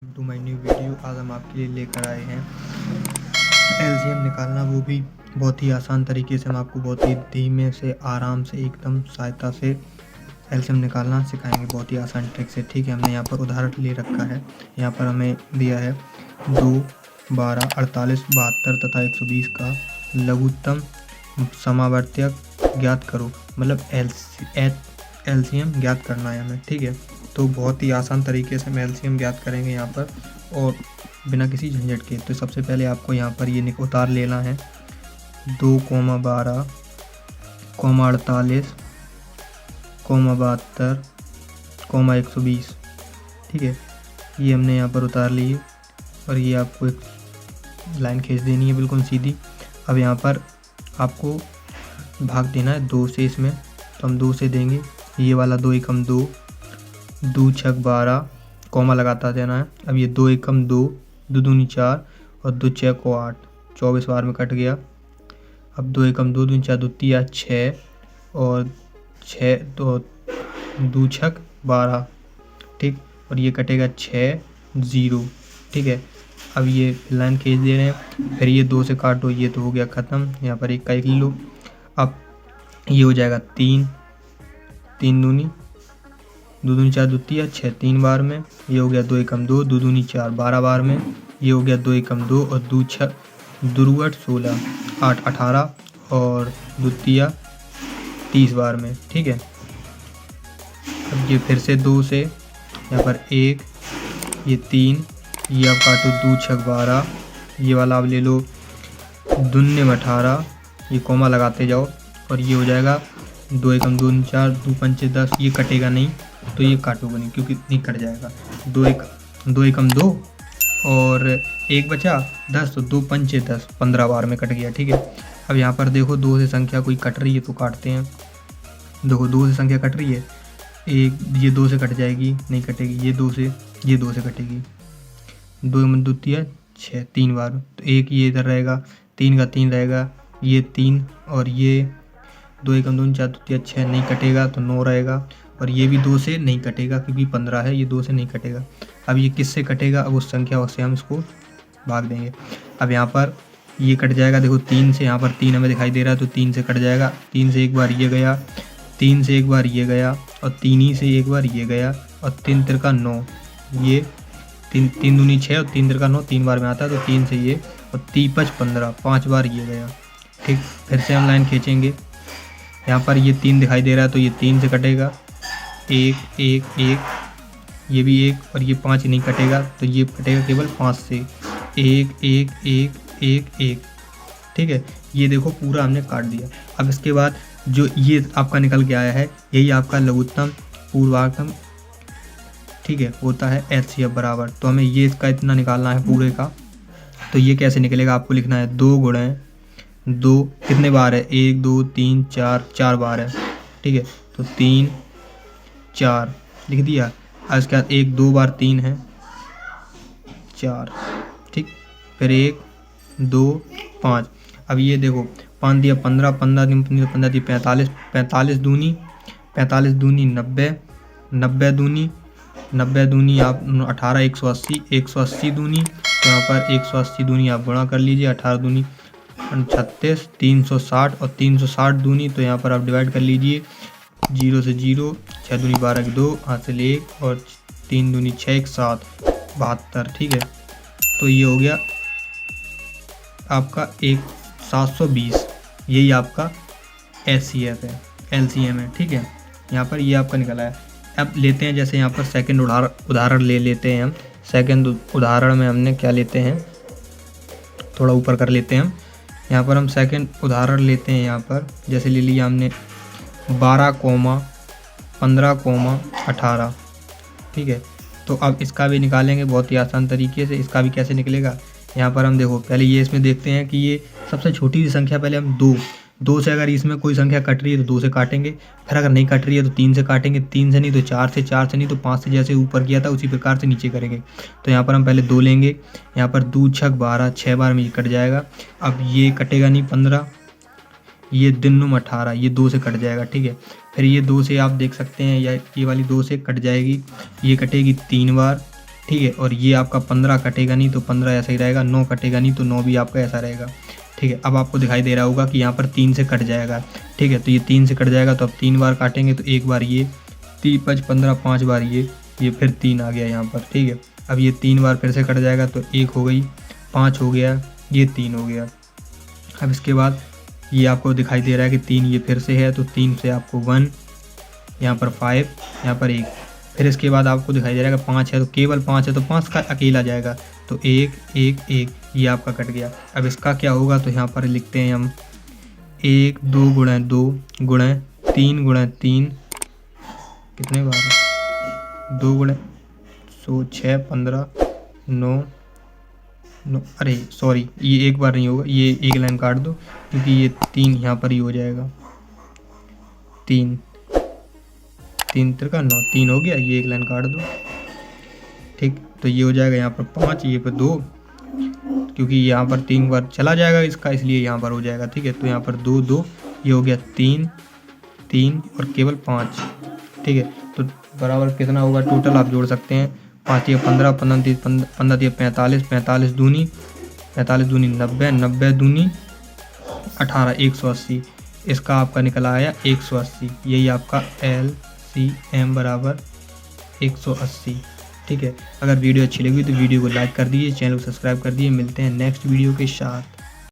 To my new video. आज हम आपके लिए लेकर आए हैं एलसीएम निकालना, वो भी बहुत ही आसान तरीके से। हम आपको बहुत ही धीमे से, आराम से, एकदम सहायता से एलसीएम निकालना सिखाएंगे, बहुत ही आसान ट्रिक से। ठीक है, हमने यहाँ पर उदाहरण ले रखा है। यहाँ पर हमें दिया है 2, 12, 48, 72 तथा 120 का लघुत्तम समावर्तक ज्ञात करो। मतलब एलसीएम ज्ञात करना है हमें। ठीक है, तो बहुत ही आसान तरीके से हम एलसीएम ज्ञात करेंगे यहाँ पर, और बिना किसी झंझट के। तो सबसे पहले आपको यहाँ पर ये उतार लेना है 2, 12, 48, 72, 120। ठीक है, ये हमने यहाँ पर उतार लिए और ये आपको एक लाइन खींच देनी है बिल्कुल सीधी। अब यहाँ पर आपको भाग देना है 2 से इसमें, तो हम 2 से देंगे। ये वाला 2 एकम 2, 2 छक 12, कॉमा लगाता देना है। अब ये 2 एकम 2, 2 दूनी 4 और 2 छक 8, 24 बार में कट गया। अब 2 एकम 2, 2 दूनी 4, 2 तिया 6 और 6 2 छक 12। ठीक, और ये कटेगा 6 0। ठीक है, अब ये लाइन खींच दे रहे हैं, फिर ये 2 से काटो, ये तो हो गया ख़त्म। यहाँ पर 1 का 1 लो। अब ये हो जाएगा 3, 3 दूनी 2 दूनी 4, 2 तिया 6, 3 बार में। ये हो गया 2 एकम 2, 2 दूनी 4, 12 बार में। ये हो गया 2 एकम 2 और 2 छक 2 16, 8 18 और 2 तिया 30 बार में। ठीक है, अब ये फिर से 2 से, यहाँ पर 1, ये 3, ये आप काटो 2 छक 12, ये वाला आप ले लो 2 18, ये कॉमा लगाते जाओ और ये हो जाएगा 2 एकम 2 4, 2 पंचे 10। ये कटेगा नहीं, तो ये काटोगे नहीं क्योंकि नहीं कट जाएगा। 2 एकम 2 और 1 बचा 10, तो 2 पंचे 10, 15 बार में कट गया। ठीक है, अब यहाँ पर देखो 2 से संख्या कोई कट रही है तो काटते हैं। देखो 2 से संख्या कट रही है, एक ये 2 से कट जाएगी, नहीं कटेगी। ये 2 से कटेगी। 2 में 2 तिया 6, 3 बार, तो 1 ये इधर रहेगा, 3 का 3 रहेगा, ये 3 और ये 2 एकम 2 4, 2 तिया 6 नहीं कटेगा तो 9 रहेगा। और ये भी 2 से नहीं कटेगा क्योंकि 15 है, ये 2 से नहीं कटेगा। अब ये किससे कटेगा? अब उस संख्या से हम इसको भाग देंगे। अब यहाँ पर ये कट जाएगा, देखो 3 से, यहाँ पर 3 हमें दिखाई दे रहा है तो 3 से कट जाएगा। 3 से एक बार ये गया, 3 से एक बार ये गया और 3 ही से एक बार ये गया और 3 तिरका 9, ये 3 दूनी 6 और 3 तिरका 9 3 बार में आता है, तो 3 से ये और 3 5 15, 5 बार ये गया। ठीक, फिर से हम लाइन खींचेंगे। यहाँ पर ये 3 दिखाई दे रहा है तो ये 3 से कटेगा, 1 1 1, ये भी 1 और ये 5 नहीं कटेगा तो ये कटेगा केवल 5 से, 1 1 1 1 1। ठीक है, ये देखो पूरा हमने काट दिया। अब इसके बाद जो ये आपका निकल के आया है, यही आपका लघुत्तम पूर्वांकम, ठीक है, होता है एचसीएफ बराबर। तो हमें ये इसका इतना निकालना है पूरे का। तो ये कैसे निकलेगा? आपको लिखना है 2 गुणे 2, कितने बार है? 1 2 3 4, 4 बार है। ठीक है, तो 3 4 लिख दिया। अब इसके बाद 1 2 बार 3 है 4। ठीक, फिर 1 2 5। अब ये देखो 5 दिया 15, 15 दिन 15 दी 45, 45 दूनी 45 दूनी 90, 90 दूनी 90 दूनी आप 18, 180, 180 दूनी, तो यहाँ पर 180 दूनी आप गुणा कर लीजिए। 18 दूनी 36, 360 और 360 दूनी, तो यहाँ पर आप डिवाइड कर लीजिए। 0 से 0, 6 दूनी 12 की 2, हासिल 1 और 3 दूनी 6 1 7, 72। ठीक है, तो ये हो गया आपका 720। यही आपका एचसीएफ है, एलसीएम है। ठीक है, यहाँ पर ये आपका निकला है। अब लेते हैं, जैसे यहाँ पर सेकंड उदाहरण ले लेते हैं हम। सेकंड उदाहरण में हमने क्या लेते हैं, थोड़ा ऊपर कर लेते हैं हम। यहाँ पर हम सेकंड उदाहरण लेते हैं। यहाँ पर जैसे ले लिया हमने 12, 15, 18। ठीक है, तो अब इसका भी निकालेंगे बहुत ही आसान तरीके से। इसका भी कैसे निकलेगा, यहाँ पर हम देखो पहले ये इसमें देखते हैं कि ये सबसे छोटी सी संख्या, पहले हम 2 से अगर इसमें कोई संख्या कट रही है तो 2 से काटेंगे। फिर अगर नहीं कट रही है तो 3 से काटेंगे, 3 से नहीं तो 4 से, 4 से नहीं तो 5 से, जैसे ऊपर किया था उसी प्रकार से नीचे करेंगे। तो यहाँ पर हम पहले 2 लेंगे, यहाँ पर 2 छक 12, 6 बार में ये कट जाएगा। अब ये कटेगा नहीं 15, ये 2 18, ये 2 से कट जाएगा। ठीक है, फिर ये 2 से आप देख सकते हैं, या ये वाली 2 से कट जाएगी, ये कटेगी 3 बार। ठीक है। और ये आपका 15 कटेगा नहीं तो 15 ऐसा ही रहेगा, 9 कटेगा नहीं तो 9 भी आपका ऐसा रहेगा, ठीक है। अब आपको दिखाई दे रहा होगा कि यहाँ पर 3 से कट जाएगा, ठीक है। तो ये 3 से कट जाएगा तो अब 3 बार काटेंगे तो एक बार ये 3 5 15 5 बार ये फिर 3 आ गया यहाँ पर, ठीक है। अब ये 3 बार फिर से कट जाएगा तो 1 हो गई, 5 हो गया, ये 3 हो गया। अब इसके बाद ये आपको दिखाई दे रहा है कि 3 ये फिर से है तो 3 से आपको 1, यहाँ पर 5, यहाँ पर 1। फिर इसके बाद आपको दिखाई दे रहा है कि 5 है तो केवल 5 है तो 5 का अकेला जाएगा तो 1 1 1, ये आपका कट गया। अब इसका क्या होगा तो यहाँ पर लिखते हैं हम 1 2 गुणा 2 गुणा 3 गुणा 3, कितने बार 2 गुणा 6 15 9 9, अरे सॉरी ये एक बार नहीं होगा, ये एक लाइन काट दो क्योंकि ये 3 यहाँ पर ही हो जाएगा, 3 3 त्रिका 9, 3 हो गया, ये एक लाइन काट दो, ठीक। तो ये हो जाएगा यहाँ पर 5, ये पर 2, क्योंकि यहाँ पर 3 बार चला जाएगा इसका इसलिए यहाँ पर हो जाएगा, ठीक है। तो यहाँ पर 2 2, ये हो गया 3 3 और केवल 5, ठीक है। तो बराबर कितना होगा टोटल आप जोड़ सकते हैं, 5 या 15 15 30 15 या 45 45 दूनी 90 90 दूनी 18 180, इसका आपका निकला आया 180। यही आपका LCM बराबर 180, ठीक है। अगर वीडियो अच्छी लगी तो वीडियो को लाइक कर दीजिए, चैनल को सब्सक्राइब कर दीजिए। मिलते हैं नेक्स्ट वीडियो के साथ।